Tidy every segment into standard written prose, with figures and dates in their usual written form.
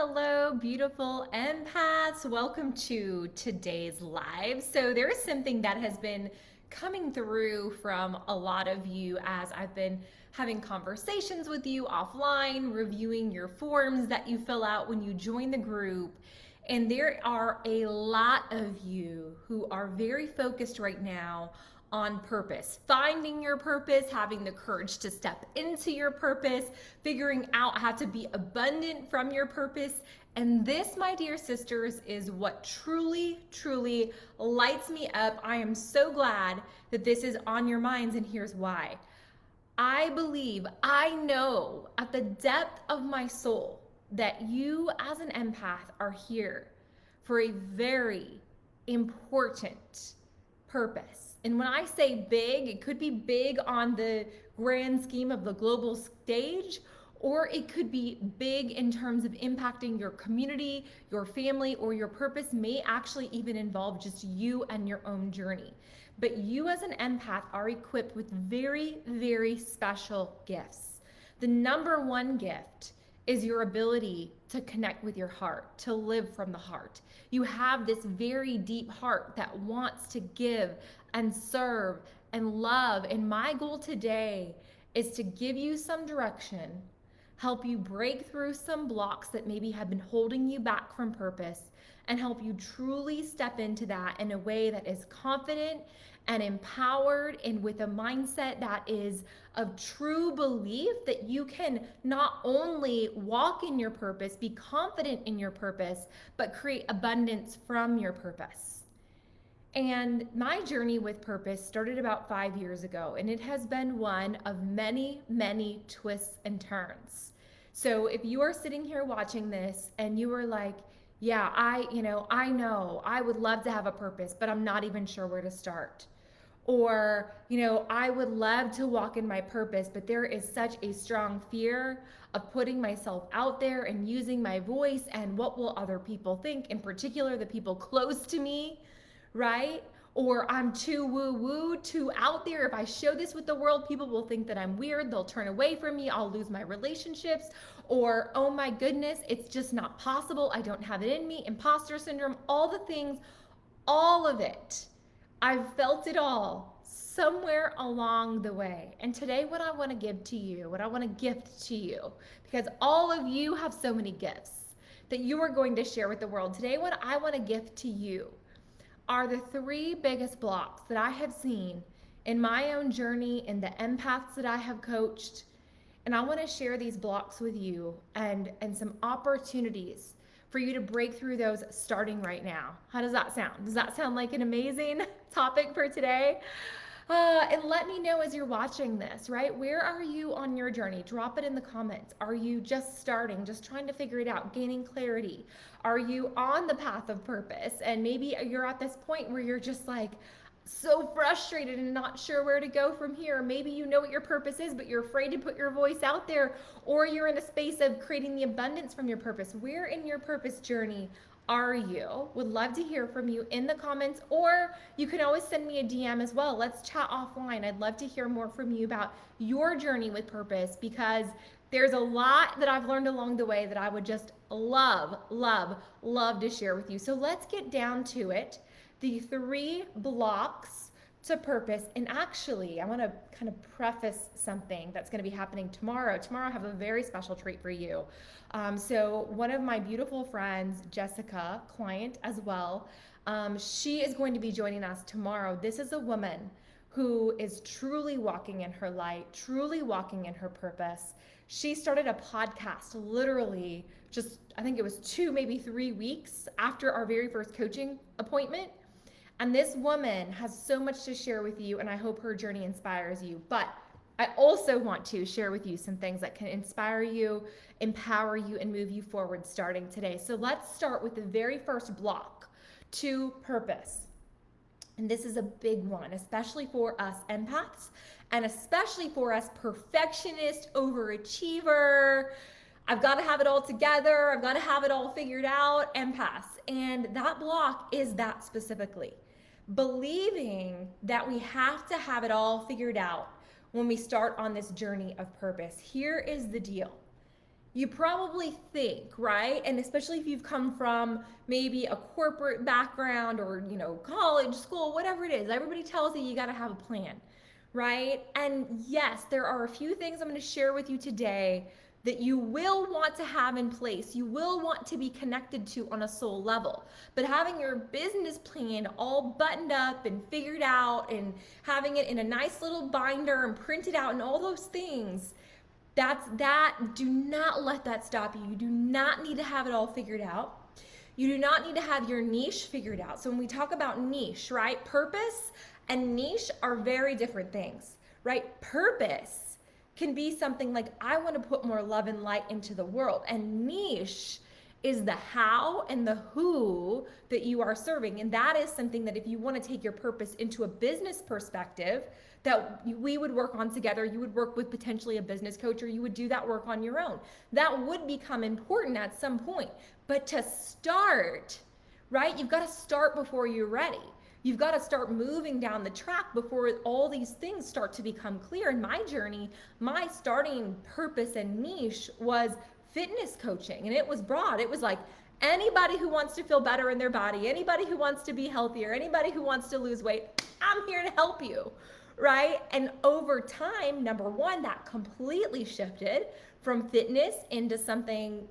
Hello, beautiful empaths. Welcome to today's live. So, there is something that has been coming through from a lot of you as I've been having conversations with you offline, reviewing your forms that you fill out when you join the group. And there are a lot of you who are very focused right now on purpose, finding your purpose, having the courage to step into your purpose, figuring out how to be abundant from your purpose. And this, my dear sisters, is what truly, truly lights me up. I am so glad that this is on your minds, and here's why. I believe, I know at the depth of my soul that you as an empath are here for a very important purpose. And when I say big, it could be big on the grand scheme of the global stage, or it could be big in terms of impacting your community, your family, or your purpose may actually even involve just you and your own journey. But you as an empath are equipped with very, very special gifts. The number one gift is your ability to connect with your heart, to live from the heart. You have this very deep heart that wants to give and serve and love. And my goal today is to give you some direction, help you break through some blocks that maybe have been holding you back from purpose, and help you truly step into that in a way that is confident and empowered and with a mindset that is of true belief that you can not only walk in your purpose, be confident in your purpose, but create abundance from your purpose. And my journey with purpose started about 5 years ago, and it has been one of many, many twists and turns. So if you are sitting here watching this and you are like, yeah, I know I would love to have a purpose, but I'm not even sure where to start. Or, I would love to walk in my purpose, but there is such a strong fear of putting myself out there and using my voice, and what will other people think, in particular the people close to me, right? Or I'm too woo-woo, too out there. If I show this with the world, people will think that I'm weird. They'll turn away from me. I'll lose my relationships. Or, oh my goodness, it's just not possible. I don't have it in me. Imposter syndrome, all the things, all of it. I've felt it all somewhere along the way. And today, what I want to give to you, what I want to gift to you, because all of you have so many gifts that you are going to share with the world. Today, what I want to gift to you are the three biggest blocks that I have seen in my own journey, in the empaths that I have coached. And I want to share these blocks with you and some opportunities for you to break through those starting right now. How does that sound? Does that sound like an amazing topic for today? And let me know as you're watching this, right? Where are you on your journey? Drop it in the comments. Are you just starting, just trying to figure it out, gaining clarity? Are you on the path of purpose? And maybe you're at this point where you're just like, so frustrated and not sure where to go from here. Maybe you know what your purpose is, but you're afraid to put your voice out there, or you're in a space of creating the abundance from your purpose. Where in your purpose journey are you? Would love to hear from you in the comments, or you can always send me a DM as well. Let's chat offline. I'd love to hear more from you about your journey with purpose, because there's a lot that I've learned along the way that I would just love, love, love to share with you. So let's get down to it. The three blocks to purpose. And actually, I want to kind of preface something that's going to be happening tomorrow. Tomorrow, I have a very special treat for you. So one of my beautiful friends, Jessica, client as well, she is going to be joining us tomorrow. This is a woman who is truly walking in her light, truly walking in her purpose. She started a podcast literally just, I think it was 2, maybe 3 weeks after our very first coaching appointment. And this woman has so much to share with you, and I hope her journey inspires you. But I also want to share with you some things that can inspire you, empower you, and move you forward starting today. So let's start with the very first block, to purpose. And this is a big one, especially for us empaths, and especially for us perfectionist, overachiever, I've got to have it all together, I've got to have it all figured out, empaths. And that block is that specifically. Believing that we have to have it all figured out when we start on this journey of purpose. Here is the deal. you probably think, right? And especially if you've come from maybe a corporate background or, college, school, whatever it is, everybody tells you got to have a plan, right? And yes, there are a few things I'm going to share with you today that you will want to have in place. You will want to be connected to on a soul level. But having your business plan all buttoned up and figured out and having it in a nice little binder and printed out and all those things, do not let that stop you. You do not need to have it all figured out. You do not need to have your niche figured out. So when we talk about niche, right? Purpose and niche are very different things, right? Purpose can be something like, I want to put more love and light into the world. And niche is the how and the who that you are serving. And that is something that if you want to take your purpose into a business perspective, that we would work on together. You would work with potentially a business coach, or you would do that work on your own. That would become important at some point. But to start, right, you've got to start before you're ready. You've got to start moving down the track before all these things start to become clear. In my journey, my starting purpose and niche was fitness coaching, and it was broad. It was like, anybody who wants to feel better in their body, anybody who wants to be healthier, anybody who wants to lose weight, I'm here to help you, right? And over time, number one, that completely shifted from fitness into something,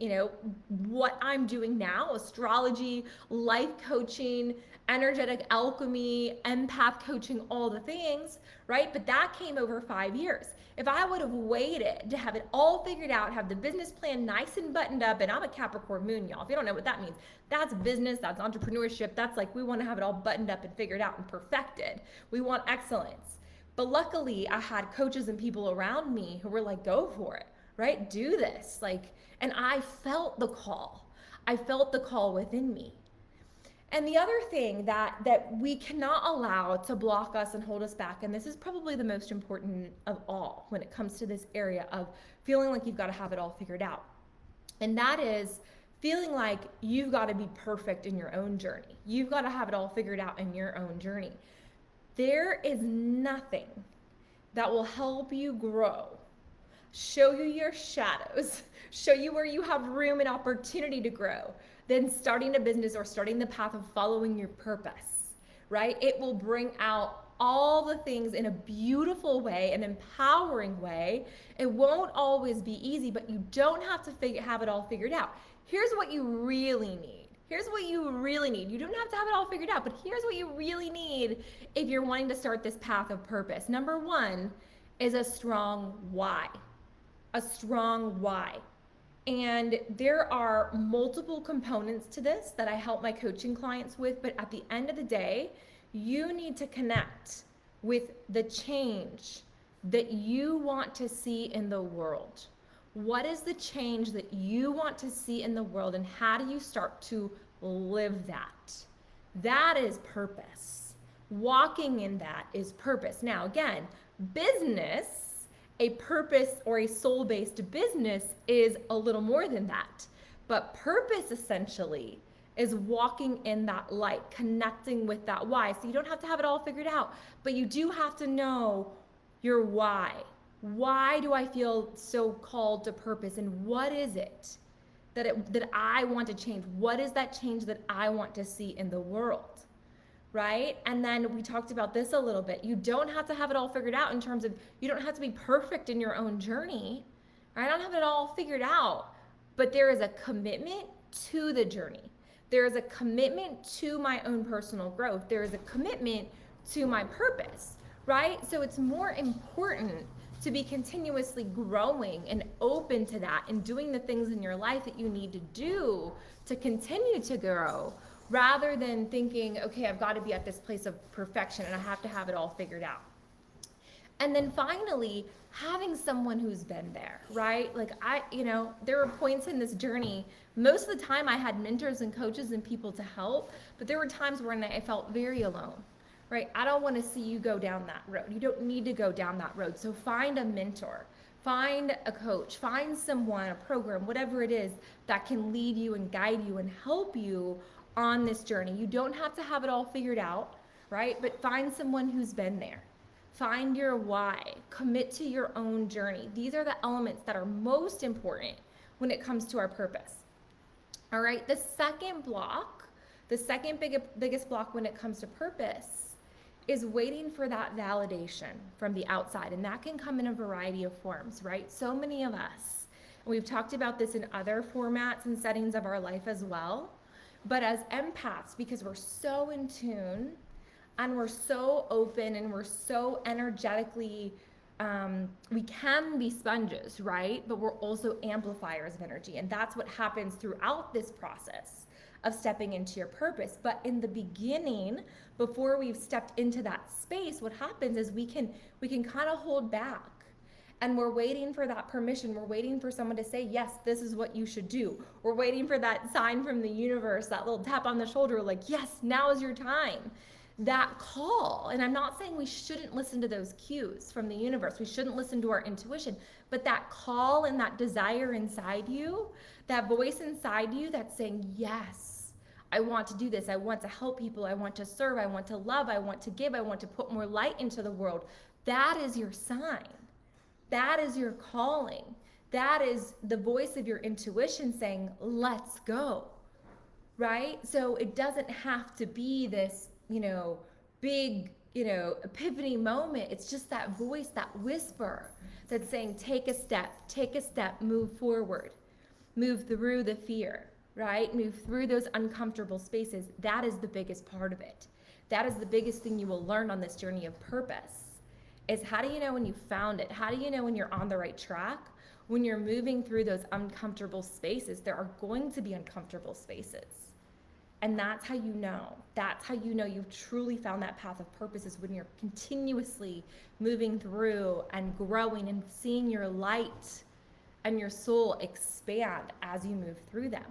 what I'm doing now: astrology, life coaching, energetic alchemy, empath coaching, all the things, right? But that came over 5 years. If I would have waited to have it all figured out, have the business plan nice and buttoned up, and I'm a Capricorn moon, y'all. If you don't know what that means, that's business, that's entrepreneurship. That's like, we want to have it all buttoned up and figured out and perfected. We want excellence. But luckily, I had coaches and people around me who were like, go for it, right? Do this. And I felt the call. I felt the call within me. And the other thing that we cannot allow to block us and hold us back, and this is probably the most important of all when it comes to this area of feeling like you've got to have it all figured out, and that is feeling like you've got to be perfect in your own journey. You've got to have it all figured out in your own journey. There is nothing that will help you grow, show you your shadows, show you where you have room and opportunity to grow, than starting a business or starting the path of following your purpose, right? It will bring out all the things in a beautiful way, an empowering way. It won't always be easy, but you don't have to have it all figured out. Here's what you really need. Here's what you really need. You don't have to have it all figured out, but here's what you really need if you're wanting to start this path of purpose. Number one is a strong why. A strong why. And there are multiple components to this that I help my coaching clients with, but at the end of the day, you need to connect with the change that you want to see in the world. What is the change that you want to see in the world, and how do you start to live that? That is purpose. Walking in that is purpose. Now, again, business, a purpose or a soul-based business, is a little more than that. But purpose essentially is walking in that light, connecting with that why. So you don't have to have it all figured out, but you do have to know your why. Why do I feel so called to purpose, and what is it that I want to change? What is that change that I want to see in the world? Right? And then we talked about this a little bit. You don't have to have it all figured out in terms of, you don't have to be perfect in your own journey. I don't have it all figured out, but there is a commitment to the journey. There is a commitment to my own personal growth. There is a commitment to my purpose, right? So it's more important to be continuously growing and open to that and doing the things in your life that you need to do to continue to grow, rather than thinking, okay, I've got to be at this place of perfection and I have to have it all figured out. And then finally, having someone who's been there, right? Like there were points in this journey, most of the time I had mentors and coaches and people to help, but there were times when I felt very alone, right? I don't want to see you go down that road. You don't need to go down that road. So find a mentor, find a coach, find someone, a program, whatever it is that can lead you and guide you and help you on this journey. You don't have to have it all figured out, right? But find someone who's been there. Find your why. Commit to your own journey. These are the elements that are most important when it comes to our purpose. All right, the second block, the second biggest block when it comes to purpose is waiting for that validation from the outside. And that can come in a variety of forms, right? So many of us, and we've talked about this in other formats and settings of our life as well. But as empaths, because we're so in tune and we're so open and we're so energetically, we can be sponges, right? But we're also amplifiers of energy. And that's what happens throughout this process of stepping into your purpose. But in the beginning, before we've stepped into that space, what happens is we can kind of hold back. And we're waiting for that permission. We're waiting for someone to say, yes, this is what you should do. We're waiting for that sign from the universe, that little tap on the shoulder, like, yes, now is your time. That call. And I'm not saying we shouldn't listen to those cues from the universe. We shouldn't listen to our intuition. But that call and that desire inside you, that voice inside you that's saying, yes, I want to do this. I want to help people. I want to serve. I want to love. I want to give. I want to put more light into the world. That is your sign. That is your calling. That is the voice of your intuition saying, let's go, right? So it doesn't have to be this, big, epiphany moment. It's just that voice, that whisper that's saying, take a step, move forward, move through the fear, right? Move through those uncomfortable spaces. That is the biggest part of it. That is the biggest thing you will learn on this journey of purpose. Is how do you know when you found it? How do you know when you're on the right track? When you're moving through those uncomfortable spaces, there are going to be uncomfortable spaces. And that's how you know. That's how you know you've truly found that path of purpose, is when you're continuously moving through and growing and seeing your light and your soul expand as you move through them,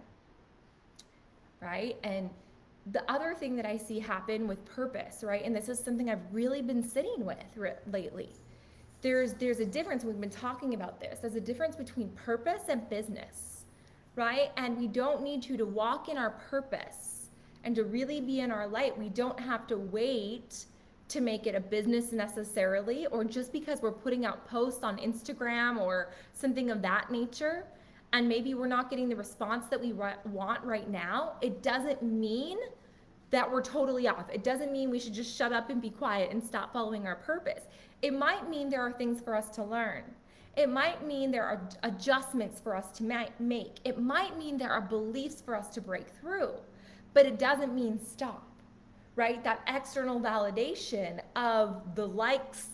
right? And the other thing that I see happen with purpose, right, and this is something I've really been sitting with lately, there's a difference. We've been talking about this. There's a difference between purpose and business, right? And we don't need to walk in our purpose and to really be in our light. We don't have to wait to make it a business necessarily, or just because we're putting out posts on Instagram or something of that nature, and maybe we're not getting the response that we want right now, it doesn't mean that we're totally off. It doesn't mean we should just shut up and be quiet and stop following our purpose. It might mean there are things for us to learn. It might mean there are adjustments for us to make. It might mean there are beliefs for us to break through, but it doesn't mean stop, right? That external validation of the likes,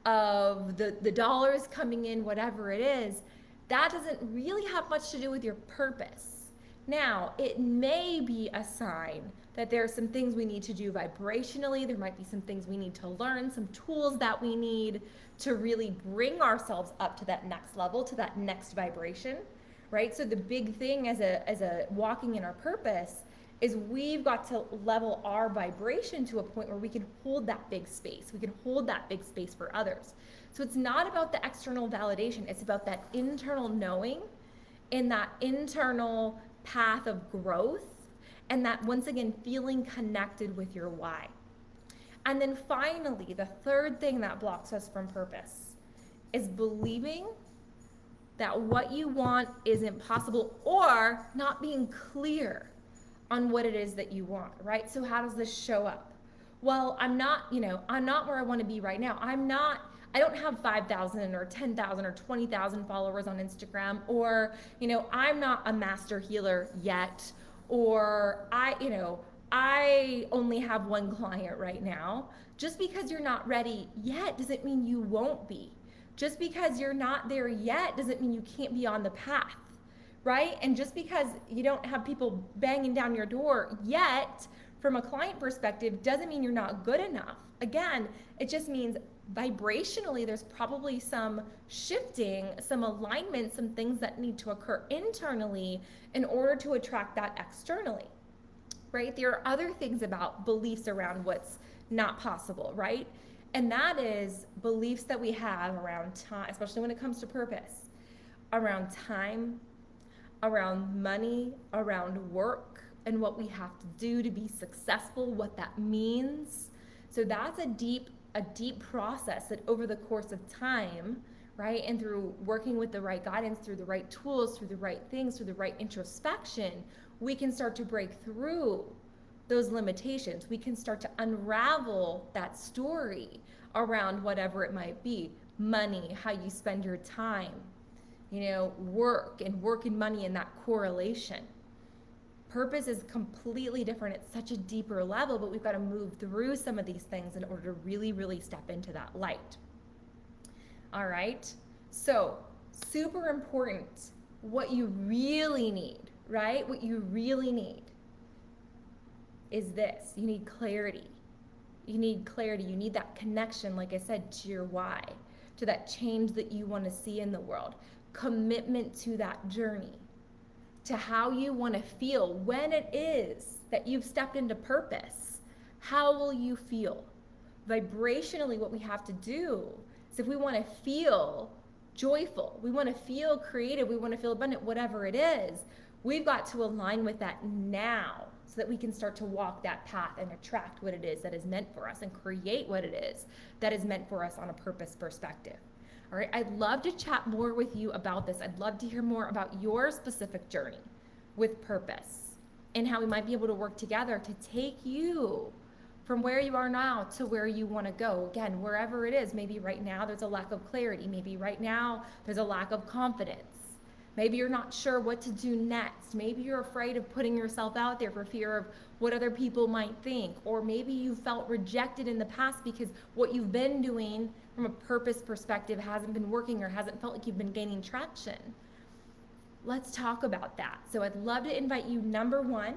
of the dollars coming in, whatever it is, that doesn't really have much to do with your purpose. Now, it may be a sign that there are some things we need to do vibrationally. There might be some things we need to learn, some tools that we need to really bring ourselves up to that next level, to that next vibration, right? So the big thing as a walking in our purpose is we've got to level our vibration to a point where we can hold that big space. We can hold that big space for others. So it's not about the external validation. It's about that internal knowing and that internal path of growth, and that, once again, feeling connected with your why. And then finally, the third thing that blocks us from purpose is believing that what you want isn't possible, or not being clear on what it is that you want, right? So how does this show up? Well, I'm not where I want to be right now. I don't have 5,000 or 10,000 or 20,000 followers on Instagram, or, I'm not a master healer yet, or I only have one client right now. Just because you're not ready yet doesn't mean you won't be. Just because you're not there yet doesn't mean you can't be on the path, right? And just because you don't have people banging down your door yet, from a client perspective, doesn't mean you're not good enough. Again, it just means vibrationally there's probably some shifting, some alignment, some things that need to occur internally in order to attract that externally, right? There are other things about beliefs around what's not possible, right? And that is beliefs that we have around time, especially when it comes to purpose, around time, around money, around work, and what we have to do to be successful, what that means. So that's a deep process that over the course of time, right? And through working with the right guidance, through the right tools, through the right things, through the right introspection, we can start to break through those limitations. We can start to unravel that story around whatever it might be: money, how you spend your time, work and money, and that correlation. Purpose is completely different. It's such a deeper level, but we've got to move through some of these things in order to really, really step into that light. All right? So, super important, what you really need, right? What you really need is this. You need clarity. You need clarity. You need that connection, like I said, to your why, to that change that you want to see in the world. Commitment to that journey, to how you want to feel when it is that you've stepped into purpose. How will you feel? Vibrationally, what we have to do is, if we want to feel joyful, we want to feel creative, we want to feel abundant, whatever it is, we've got to align with that now so that we can start to walk that path and attract what it is that is meant for us and create what it is that is meant for us on a purpose perspective. All right, I'd love to chat more with you about this. I'd love to hear more about your specific journey with purpose and how we might be able to work together to take you from where you are now to where you want to go. Again, wherever it is, maybe right now there's a lack of clarity. Maybe right now there's a lack of confidence. Maybe you're not sure what to do next. Maybe you're afraid of putting yourself out there for fear of what other people might think. Or maybe you felt rejected in the past because what you've been doing from a purpose perspective hasn't been working or hasn't felt like you've been gaining traction. Let's talk about that. So I'd love to invite you, number one,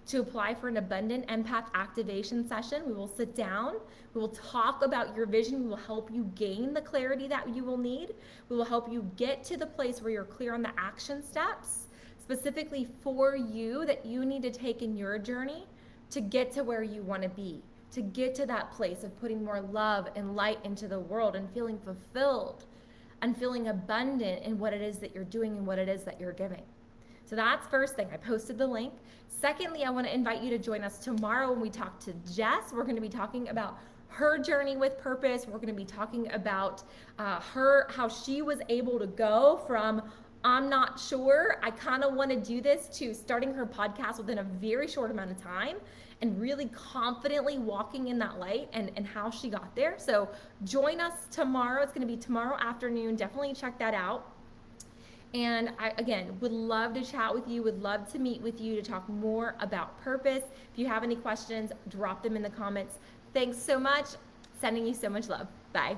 to apply for an abundant empath activation session. We will sit down, we will talk about your vision, we will help you gain the clarity that you will need. We will help you get to the place where you're clear on the action steps, specifically for you, that you need to take in your journey to get to where you want to be, to get to that place of putting more love and light into the world and feeling fulfilled and feeling abundant in what it is that you're doing and what it is that you're giving. So that's first thing. I posted the link. Secondly, I want to invite you to join us tomorrow when we talk to Jess. We're going to be talking about her journey with purpose. We're going to be talking about how she was able to go from I'm not sure, I kind of want to do this, to starting her podcast within a very short amount of time and really confidently walking in that light, and how she got there. So join us tomorrow. It's going to be tomorrow afternoon. Definitely check that out. And I, again, would love to chat with you, would love to meet with you to talk more about purpose. If you have any questions, drop them in the comments. Thanks so much. Sending you so much love. Bye.